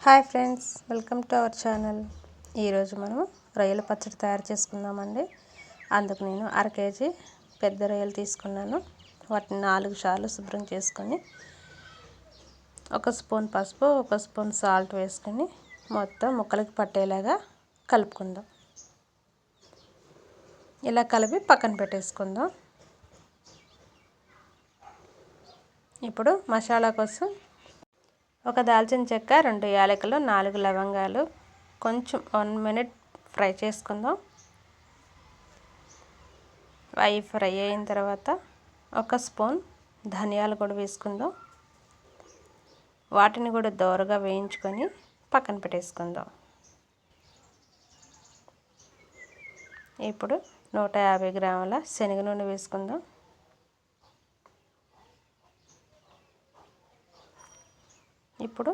Hi friends, welcome to our channel. ఈరోజు మనం రొయ్యల పచ్చడి తయారు చేసుకుందామండి. అందుకు నేను 1/2 కేజీ పెద్ద రొయ్యలు తీసుకున్నాను. వాటిని 4 సార్లు శుభ్రం చేసుకొని 1 స్పూన్ పసుపు, 1 స్పూన్ సాల్ట్ వేసుకొని మొత్తం ముక్కలకి పట్టేలాగా కలుపుకుందాం. ఇలా కలిపి పక్కన పెట్టేసుకుందాం. ఇప్పుడు మసాలా కోసం 1 దాల్చిన చెక్క, 2 యాలకులు, 4 లవంగాలు కొంచెం 1 మినిట్ ఫ్రై చేసుకుందాం. అవి ఫ్రై అయిన తర్వాత 1 స్పూన్ ధనియాలు కూడా వేసుకుందాం. వాటిని కూడా దోరగా వేయించుకొని పక్కన పెట్టేసుకుందాం. ఇప్పుడు 150 గ్రాముల శనగ నూనె వేసుకుందాం. ఇప్పుడు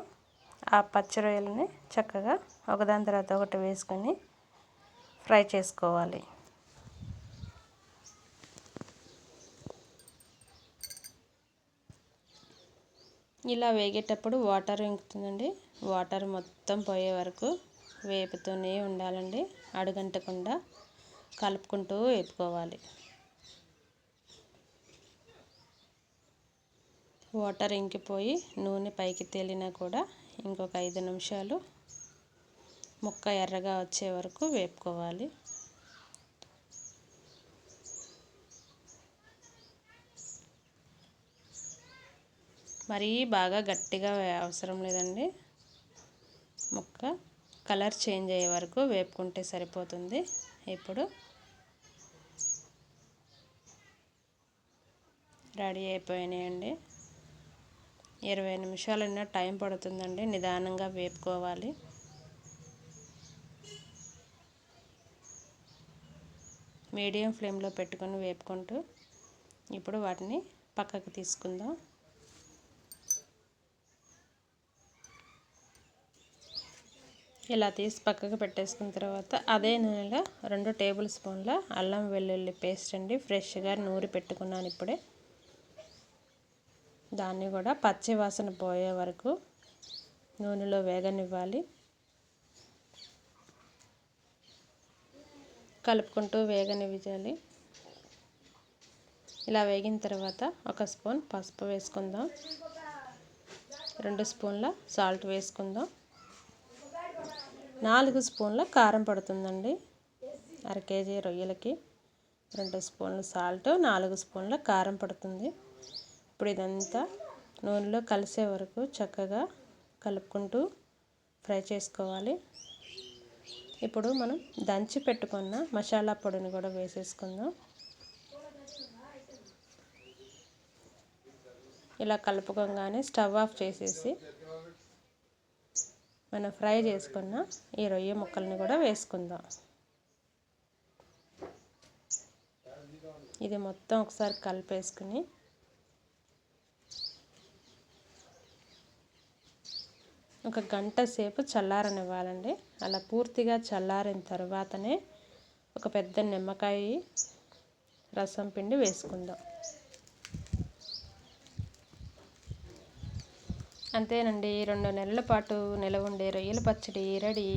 ఆ పచ్చి రొయ్యలని చక్కగా ఒకదాని తర్వాత ఒకటి వేసుకొని ఫ్రై చేసుకోవాలి. ఇలా వేగేటప్పుడు వాటర్ ఇంకుతుందండి. వాటర్ మొత్తం పోయే వరకు వేపుతూనే ఉండాలండి. అడుగంటకుండా కలుపుకుంటూ వేపుకోవాలి. వాటర్ ఇంకిపోయి నూనె పైకి తేలినా కూడా ఇంకొక 5 నిమిషాలు ముక్క ఎర్రగా వచ్చే వరకు వేపుకోవాలి. మరీ బాగా గట్టిగా అవసరం లేదండి. ముక్క కలర్ చేంజ్ అయ్యే వరకు వేపుకుంటే సరిపోతుంది. ఇప్పుడు రెడీ అయిపోయినాయండి. 20 నిమిషాలైనా టైం పడుతుందండి. నిదానంగా వేపుకోవాలి. మీడియం ఫ్లేమ్లో పెట్టుకొని వేపుకుంటూ ఇప్పుడు వాటిని పక్కకు తీసుకుందాం. ఇలా తీసి పక్కకు పెట్టేసుకున్న తర్వాత అదే నూనెలో 2 టేబుల్ స్పూన్ల అల్లం వెల్లుల్లి పేస్ట్ అండి. ఫ్రెష్గా నూరి పెట్టుకున్నాను ఇప్పుడే. దాన్ని కూడా పచ్చి వాసన పోయే వరకు నూనెలో వేగనివ్వాలి. కలుపుకుంటూ వేగనివ్వాలి. ఇలా వేగిన తర్వాత 1 స్పూన్ పసుపు వేసుకుందాం. 2 స్పూన్ల సాల్ట్ వేసుకుందాం. 4 స్పూన్ల కారం పడుతుందండి. 1/2 కేజీ రొయ్యలకి 2 స్పూన్ల సాల్ట్, 4 స్పూన్ల కారం పడుతుంది. ఇప్పుడు ఇదంతా నూనెలో కలిసే వరకు చక్కగా కలుపుకుంటూ ఫ్రై చేసుకోవాలి. ఇప్పుడు మనం దంచి పెట్టుకున్న మసాలా పొడిని కూడా వేసేసుకుందాం. ఇలా కలుపుకోగానే స్టవ్ ఆఫ్ చేసేసి మనం ఫ్రై చేసుకున్న ఈ రొయ్య ముక్కల్ని కూడా వేసుకుందాం. ఇది మొత్తం ఒకసారి కలిపేసుకుని ఒక గంట సేపు చల్లారనివ్వాలండి. అలా పూర్తిగా చల్లారిన తర్వాతనే ఒక పెద్ద నిమ్మకాయ రసం పిండి వేసుకుందాం. అంతేనండి, 2 నెలల పాటు నిలవ ఉండే రొయ్యల పచ్చడి రెడీ.